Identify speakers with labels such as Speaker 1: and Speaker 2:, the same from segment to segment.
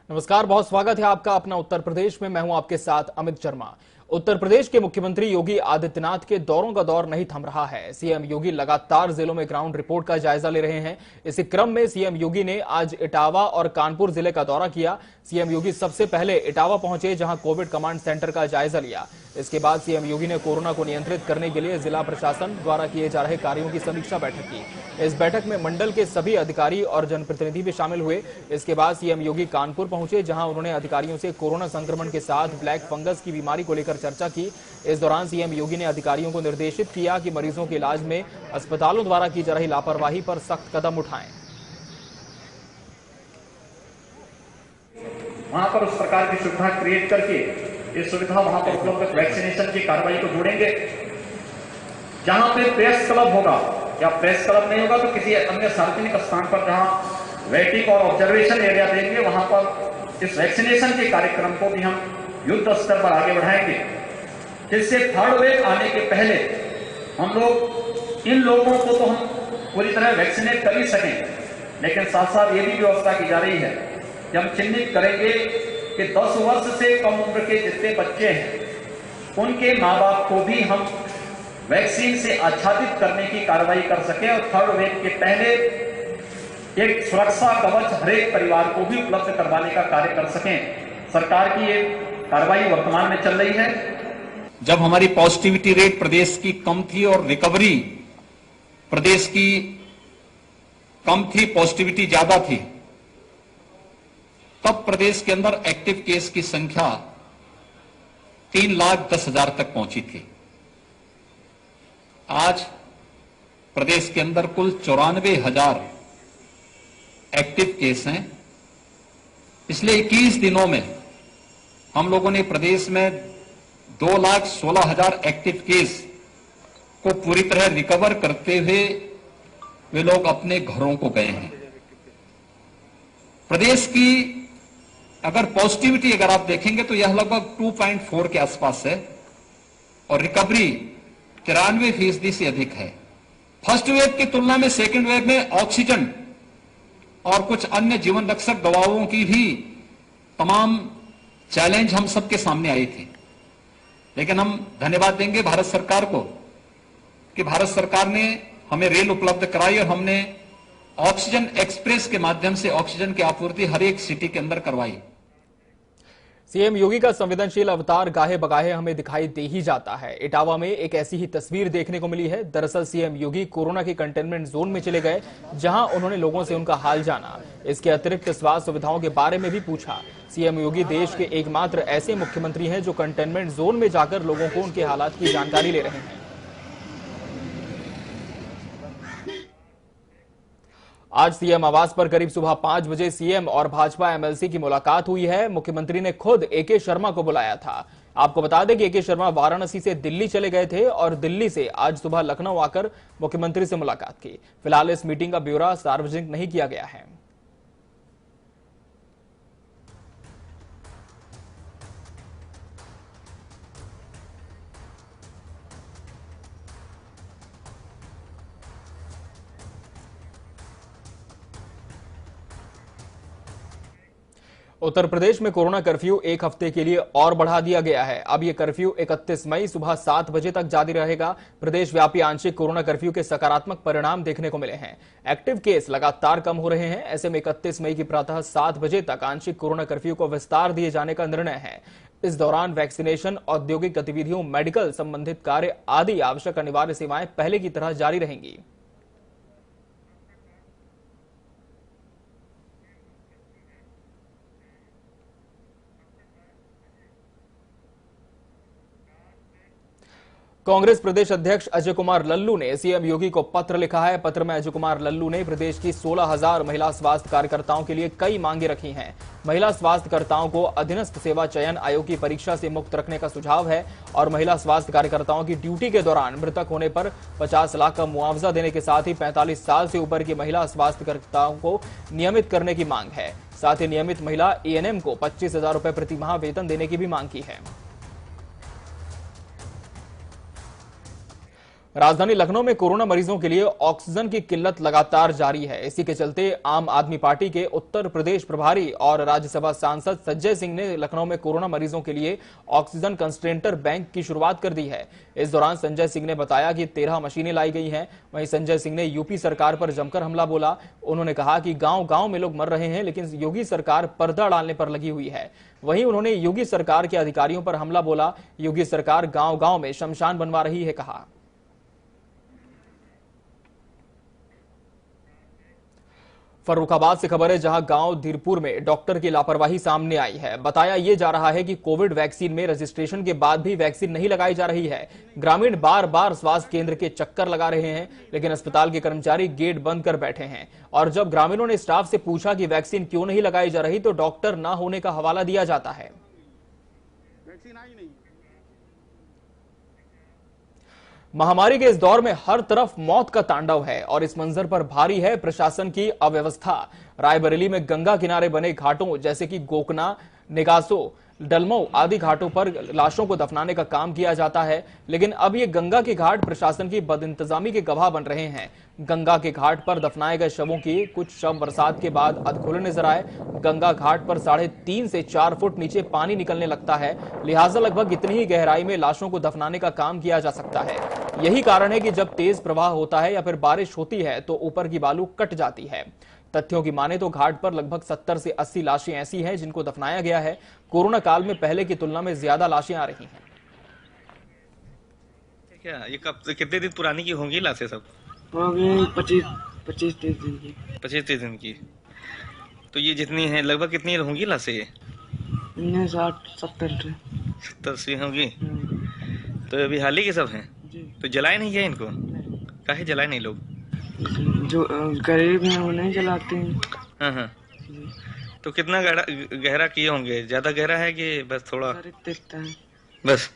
Speaker 1: नमस्कार, बहुत स्वागत है आपका अपना उत्तर प्रदेश में। मैं हूं आपके साथ अमित शर्मा। उत्तर प्रदेश के मुख्यमंत्री योगी आदित्यनाथ के दौरों का दौर नहीं थम रहा है। सीएम योगी लगातार जिलों में ग्राउंड रिपोर्ट का जायजा ले रहे हैं। इसी क्रम में सीएम योगी ने आज इटावा और कानपुर जिले का दौरा किया। सीएम योगी सबसे पहले इटावा पहुंचे, जहां कोविड कमांड सेंटर का जायजा लिया। इसके बाद सीएम योगी ने कोरोना को नियंत्रित करने के लिए जिला प्रशासन द्वारा किए जा रहे कार्यों की समीक्षा बैठक की। इस बैठक में मंडल के सभी अधिकारी और जनप्रतिनिधि भी शामिल हुए। इसके बाद सीएम योगी कानपुर पहुंचे, जहां उन्होंने अधिकारियों से कोरोना संक्रमण के साथ ब्लैक फंगस की बीमारी को लेकर चर्चा की। इस दौरान सीएम योगी ने अधिकारियों को निर्देशित किया कि मरीजों के इलाज में अस्पतालों द्वारा की जा रही लापरवाही पर सख्त कदम उठाएं।
Speaker 2: वहां पर उस प्रकार की सुविधा क्रिएट करके ये सुविधा वहां पर उपलब्ध वैक्सीनेशन की कार्रवाई को जोड़ेंगे। जहां पे प्रेस क्लब होगा या प्रेस क्लब नहीं होगा तो किसी अन्य सार्वजनिक स्थान पर जहां वेटिंग और ऑब्जर्वेशन एरिया देंगे, वहां पर इस वैक्सीनेशन के कार्यक्रम को भी हम युद्ध स्तर पर आगे बढ़ाएंगे, जिससे थर्ड वेव आने के पहले हम लोग इन लोगों को तो हम पूरी तरह वैक्सीनेट कर ही सकें, लेकिन साथ साथ ये भी व्यवस्था की जा रही है कि हम चिन्हित करेंगे कि 10 वर्ष से कम उम्र के जितने बच्चे हैं उनके माँ बाप को भी हम वैक्सीन से आच्छादित करने की कार्रवाई कर सकें और थर्ड वेव के पहले एक सुरक्षा कवच हर एक परिवार को भी उपलब्ध करवाने का कार्य कर सकें। सरकार की ये कार्रवाई वर्तमान में चल रही है।
Speaker 3: जब हमारी पॉजिटिविटी रेट प्रदेश की कम थी और रिकवरी प्रदेश की कम थी, पॉजिटिविटी ज्यादा थी, तब प्रदेश के अंदर एक्टिव केस की संख्या 3,10,000 तक पहुंची थी। आज प्रदेश के अंदर कुल 94,000 एक्टिव केस हैं। पिछले 21 दिनों में हम लोगों ने प्रदेश में 2,16,000 एक्टिव केस को पूरी तरह रिकवर करते हुए वे लोग अपने घरों को गए हैं। प्रदेश की अगर पॉजिटिविटी अगर आप देखेंगे तो यह लगभग 2.4 के आसपास है और रिकवरी 93% से अधिक है। फर्स्ट वेव की तुलना में सेकेंड वेव में ऑक्सीजन और कुछ अन्य जीवन रक्षक दवाओं की भी तमाम चैलेंज हम सबके सामने आई थी, लेकिन हम धन्यवाद देंगे भारत सरकार को कि भारत सरकार ने हमें रेल उपलब्ध कराई और हमने ऑक्सीजन एक्सप्रेस के माध्यम से ऑक्सीजन की आपूर्ति हर एक सिटी के अंदर करवाई।
Speaker 1: सीएम योगी का संवेदनशील अवतार गाहे बगाहे हमें दिखाई दे ही जाता है। इटावा में एक ऐसी ही तस्वीर देखने को मिली है। दरअसल सीएम योगी कोरोना के कंटेनमेंट जोन में चले गए, जहां उन्होंने लोगों से उनका हाल जाना। इसके अतिरिक्त स्वास्थ्य सुविधाओं के बारे में भी पूछा। सीएम योगी देश के एकमात्र ऐसे मुख्यमंत्री हैं जो कंटेनमेंट जोन में जाकर लोगों को उनके हालात की जानकारी ले रहे हैं। आज सीएम आवास पर करीब सुबह 5 बजे सीएम और भाजपा एमएलसी की मुलाकात हुई है। मुख्यमंत्री ने खुद एके शर्मा को बुलाया था। आपको बता दें कि एके शर्मा वाराणसी से दिल्ली चले गए थे और दिल्ली से आज सुबह लखनऊ आकर मुख्यमंत्री से मुलाकात की। फिलहाल इस मीटिंग का ब्यौरा सार्वजनिक नहीं किया गया है। उत्तर प्रदेश में कोरोना कर्फ्यू एक हफ्ते के लिए और बढ़ा दिया गया है। अब यह कर्फ्यू 31 मई सुबह 7 बजे तक जारी रहेगा। प्रदेश व्यापी आंशिक कोरोना कर्फ्यू के सकारात्मक परिणाम देखने को मिले हैं। एक्टिव केस लगातार कम हो रहे हैं। ऐसे में 31 मई की प्रातः 7 बजे तक आंशिक कोरोना कर्फ्यू को विस्तार दिए जाने का निर्णय है। इस दौरान वैक्सीनेशन, औद्योगिक गतिविधियों, मेडिकल संबंधित कार्य आदि आवश्यक अनिवार्य सेवाएं पहले की तरह जारी रहेंगी। कांग्रेस प्रदेश अध्यक्ष अजय कुमार लल्लू ने सीएम योगी को पत्र लिखा है। पत्र में अजय कुमार लल्लू ने प्रदेश की 16,000 महिला स्वास्थ्य कार्यकर्ताओं के लिए कई मांगे रखी हैं। महिला स्वास्थ्यकर्ताओं को अधीनस्थ सेवा चयन आयोग की परीक्षा से मुक्त रखने का सुझाव है और महिला स्वास्थ्य कार्यकर्ताओं की ड्यूटी के दौरान मृतक होने पर 50 लाख का मुआवजा देने के साथ ही 45 साल से ऊपर की महिला स्वास्थ्यकर्ताओं को नियमित करने की मांग है। साथ ही नियमित महिला एएनएम को 25,000 रुपए प्रति माह वेतन देने की भी मांग की है। राजधानी लखनऊ में कोरोना मरीजों के लिए ऑक्सीजन की किल्लत लगातार जारी है। इसी के चलते आम आदमी पार्टी के उत्तर प्रदेश प्रभारी और राज्यसभा सांसद संजय सिंह ने लखनऊ में कोरोना मरीजों के लिए ऑक्सीजन कंसंट्रेटर बैंक की शुरुआत कर दी है। इस दौरान संजय सिंह ने बताया कि 13 मशीनें लाई गई हैं। वहीं संजय सिंह ने यूपी सरकार पर जमकर हमला बोला। उन्होंने कहा कि गांव-गांव में लोग मर रहे हैं, लेकिन योगी सरकार पर्दा डालने पर लगी हुई है। वहीं उन्होंने योगी सरकार के अधिकारियों पर हमला बोला। योगी सरकार गांव-गांव में शमशान बनवा रही है, कहा। फर्रुखाबाद से खबर है, जहां गांव धीरपुर में डॉक्टर की लापरवाही सामने आई है। बताया यह जा रहा है कि कोविड वैक्सीन में रजिस्ट्रेशन के बाद भी वैक्सीन नहीं लगाई जा रही है। ग्रामीण बार बार स्वास्थ्य केंद्र के चक्कर लगा रहे हैं, लेकिन अस्पताल के कर्मचारी गेट बंद कर बैठे हैं। और जब ग्रामीणों ने स्टाफ से पूछा कि वैक्सीन क्यों नहीं लगाई जा रही, तो डॉक्टर न होने का हवाला दिया जाता है। महामारी के इस दौर में हर तरफ मौत का तांडव है और इस मंजर पर भारी है प्रशासन की अव्यवस्था। रायबरेली में गंगा किनारे बने घाटों जैसे कि गोकना, निगासो, डलमऊ आदि घाटों पर लाशों को दफनाने का काम किया जाता है, लेकिन अब ये गंगा के घाट प्रशासन की बदइंतजामी के गवाह बन रहे हैं। गंगा के घाट पर दफनाए गए शवों की कुछ शव बरसात के बाद अधखुले नजर आए। गंगा घाट पर 3.5 से 4 फुट नीचे पानी निकलने लगता है, लिहाजा लगभग इतनी ही गहराई में लाशों को दफनाने का काम किया जा सकता है। यही कारण है कि जब तेज प्रवाह होता है या फिर बारिश होती है तो ऊपर की बालू कट जाती है। तथ्यों की माने तो घाट पर लगभग 70 से 80 लाशें ऐसी हैं जिनको दफनाया गया है। कोरोना काल में पहले की तुलना में ज्यादा लाशें आ रही हैं।
Speaker 4: क्या ये कितने दिन पुरानी की होंगी लाशें? सब
Speaker 5: हो गई 25-30 दिन की।
Speaker 4: 25-30 दिन की। तो ये जितनी है लगभग कितनी होंगी लाशें? ये
Speaker 5: 60-70
Speaker 4: होंगी। तो अभी हाल ही के सब हैं। तो जलाए नहीं गए इनको? काहे जलाए नहीं लोग?
Speaker 5: जो गरीब हैं वो नहीं जलाते हैं।
Speaker 4: हाँ। तो कितना गहरा किए होंगे? ज्यादा गहरा है कि बस थोड़ा? बस।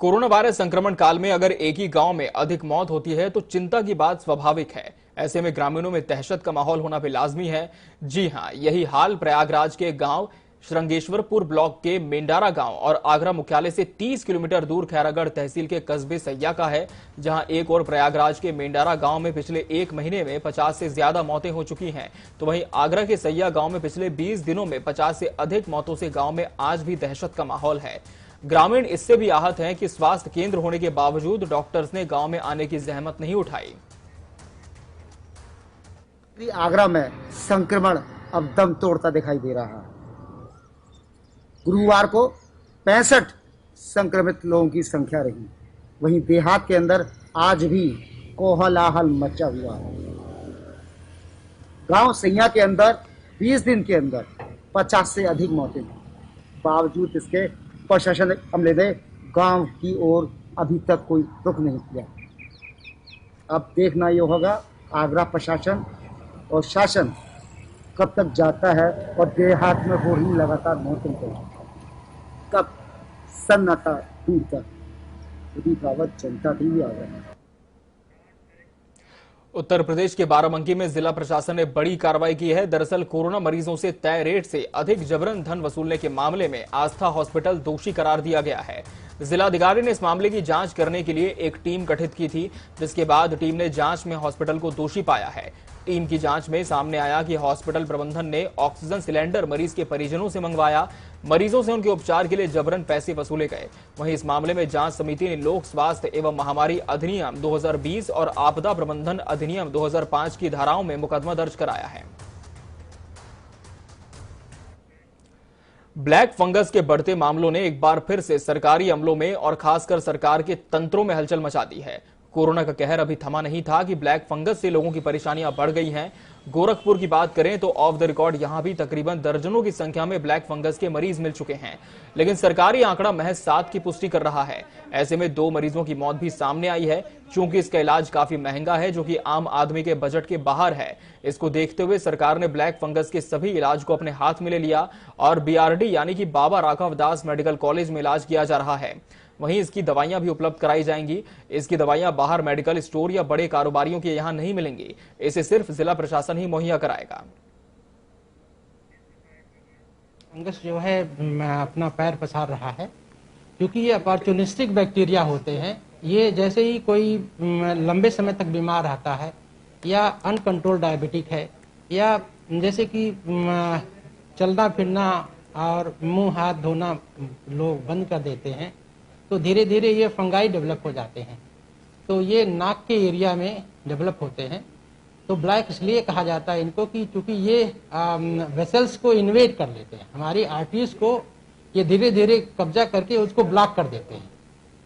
Speaker 1: कोरोना वायरस संक्रमण काल में अगर एक ही गांव में अधिक मौत होती है तो चिंता की बात स्वाभाविक है। ऐसे में ग्रामीणों में दहशत का माहौल होना भी लाजमी है। जी हां, यही हाल प्रयागराज के गांव श्रृंगेश्वरपुर ब्लॉक के मेंडारा गांव और आगरा मुख्यालय से 30 किलोमीटर दूर खैरागढ़ तहसील के कस्बे सैया का है, जहां एक और प्रयागराज के मेंडारा गांव में पिछले 1 महीने में 50 से ज्यादा मौतें हो चुकी हैं, तो वहीं आगरा के सैया गांव में पिछले 20 दिनों में 50 से अधिक मौतों से गांव में आज भी दहशत का माहौल है। ग्रामीण इससे भी आहत हैं कि स्वास्थ्य केंद्र होने के बावजूद डॉक्टर्स ने गांव में आने की जहमत नहीं उठाई।
Speaker 6: आगरा में संक्रमण अब दम तोड़ता दिखाई दे रहा है। गुरुवार को 65 संक्रमित लोगों की संख्या रही। वहीं देहात के अंदर आज भी कोहलाहल मचा हुआ है। गांव सैया के अंदर 20 दिन के अंदर 50 से अधिक मौतें थी। बावजूद इसके प्रशासन अमले ने गांव की ओर अभी तक कोई रुख नहीं किया। अब देखना ये होगा आगरा प्रशासन और शासन कब तक जाता है और देहात में हो रही लगातार मौतें कब सन्नाटा टूटता है। दावत जनता भी आ गई है।
Speaker 1: उत्तर प्रदेश के बाराबंकी में जिला प्रशासन ने बड़ी कार्रवाई की है। दरअसल कोरोना मरीजों से तय रेट से अधिक जबरन धन वसूलने के मामले में आस्था हॉस्पिटल दोषी करार दिया गया है। जिलाधिकारी ने इस मामले की जांच करने के लिए एक टीम गठित की थी, जिसके बाद टीम ने जांच में हॉस्पिटल को दोषी पाया है। टीम की जांच में सामने आया कि हॉस्पिटल प्रबंधन ने ऑक्सीजन सिलेंडर मरीज के परिजनों से मंगवाया। मरीजों से उनके उपचार के लिए जबरन पैसे वसूले गए। वहीं इस मामले में जांच समिति ने लोक स्वास्थ्य एवं महामारी अधिनियम 2020 और आपदा प्रबंधन अधिनियम 2005 की धाराओं में मुकदमा दर्ज कराया है। ब्लैक फंगस के बढ़ते मामलों ने एक बार फिर से सरकारी अमलों में और खासकर सरकार के तंत्रों में हलचल मचा दी है। कोरोना का कहर अभी थमा नहीं था कि ब्लैक फंगस से लोगों की परेशानियां बढ़ गई हैं। गोरखपुर की बात करें तो ऑफ द रिकॉर्ड यहां भी तकरीबन दर्जनों की संख्या में ब्लैक फंगस के मरीज मिल चुके हैं, लेकिन सरकारी आंकड़ा महज 7 की पुष्टि कर रहा है। ऐसे में 2 मरीजों की मौत भी सामने आई है। चूंकि इसका इलाज काफी महंगा है, जो कि आम आदमी के बजट के बाहर है, इसको देखते हुए सरकार ने ब्लैक फंगस के सभी इलाज को अपने हाथ में ले लिया और BRD यानी कि बाबा राघव दास मेडिकल कॉलेज में इलाज किया जा रहा है। वहीं इसकी दवाइयां भी उपलब्ध कराई जाएंगी। इसकी दवाइयां बाहर मेडिकल स्टोर या बड़े कारोबारियों के यहां नहीं मिलेंगी, इसे सिर्फ जिला प्रशासन ही मुहैया कराएगा।
Speaker 7: फंगस जो है अपना पैर पसार रहा है, क्योंकि ये अपॉर्चुनिस्टिक बैक्टीरिया होते हैं। ये जैसे ही कोई लंबे समय तक बीमार रहता है या अनकंट्रोल डायबिटिक है या जैसे कि चलना फिरना और मुंह हाथ धोना लोग बंद कर देते हैं, तो धीरे धीरे ये फंगाई डेवलप हो जाते हैं। तो ये नाक के एरिया में डेवलप होते हैं। तो ब्लैक इसलिए कहा जाता है इनको कि चूंकि ये वेसल्स को इन्वेड कर लेते हैं, हमारी आर्टरीज को ये धीरे धीरे कब्जा करके उसको ब्लॉक कर देते हैं।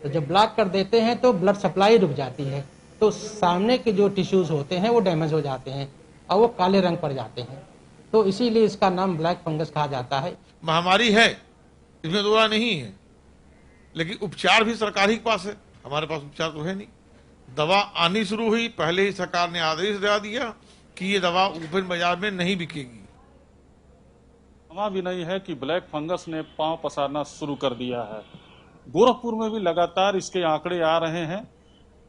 Speaker 7: तो जब ब्लॉक कर देते हैं तो ब्लड सप्लाई रुक जाती है, तो सामने के जो टिश्यूज होते हैं वो डैमेज हो जाते हैं और वो काले रंग पर जाते हैं। तो इसीलिए इसका नाम ब्लैक फंगस कहा जाता है।
Speaker 8: महामारी है, इसमें दो राय नहीं है, लेकिन उपचार भी सरकार ही के पास है, हमारे पास उपचार तो है नहीं। दवा आनी शुरू हुई, पहले ही सरकार ने आदेश दे दिया कि ये दवा ओपन बाजार में नहीं बिकेगी।
Speaker 9: हमारा भी नहीं है कि ब्लैक फंगस ने पांव पसारना शुरू कर दिया है। गोरखपुर में भी लगातार इसके आंकड़े आ रहे हैं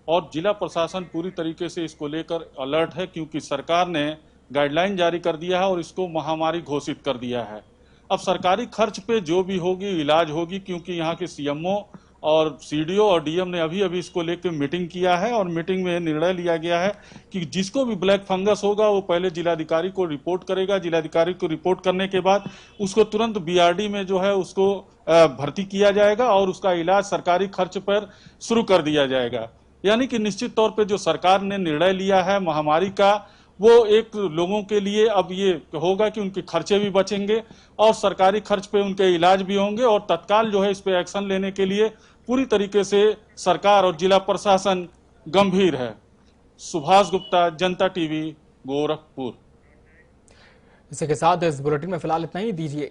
Speaker 9: और जिला प्रशासन पूरी तरीके से इसको लेकर अलर्ट है, क्योंकि सरकार ने गाइडलाइन जारी कर दिया है और इसको महामारी घोषित कर दिया है। अब सरकारी खर्च पे जो भी होगी इलाज होगी, क्योंकि यहाँ के सीएमओ और सीडीओ और डीएम ने अभी अभी इसको लेकर मीटिंग किया है और मीटिंग में निर्णय लिया गया है कि जिसको भी ब्लैक फंगस होगा वो पहले जिलाधिकारी को रिपोर्ट करेगा। जिलाधिकारी को रिपोर्ट करने के बाद उसको तुरंत बीआरडी में जो है उसको भर्ती किया जाएगा और उसका इलाज सरकारी खर्च पर शुरू कर दिया जाएगा। यानी कि निश्चित तौर पर जो सरकार ने निर्णय लिया है महामारी का, वो एक लोगों के लिए अब ये होगा कि उनके खर्चे भी बचेंगे और सरकारी खर्च पे उनके इलाज भी होंगे और तत्काल जो है इस पे एक्शन लेने के लिए पूरी तरीके से सरकार और जिला प्रशासन गंभीर है। सुभाष गुप्ता, जनता टीवी, गोरखपुर।
Speaker 1: इसी के साथ इस बुलेटिन में फिलहाल इतना ही। दीजिए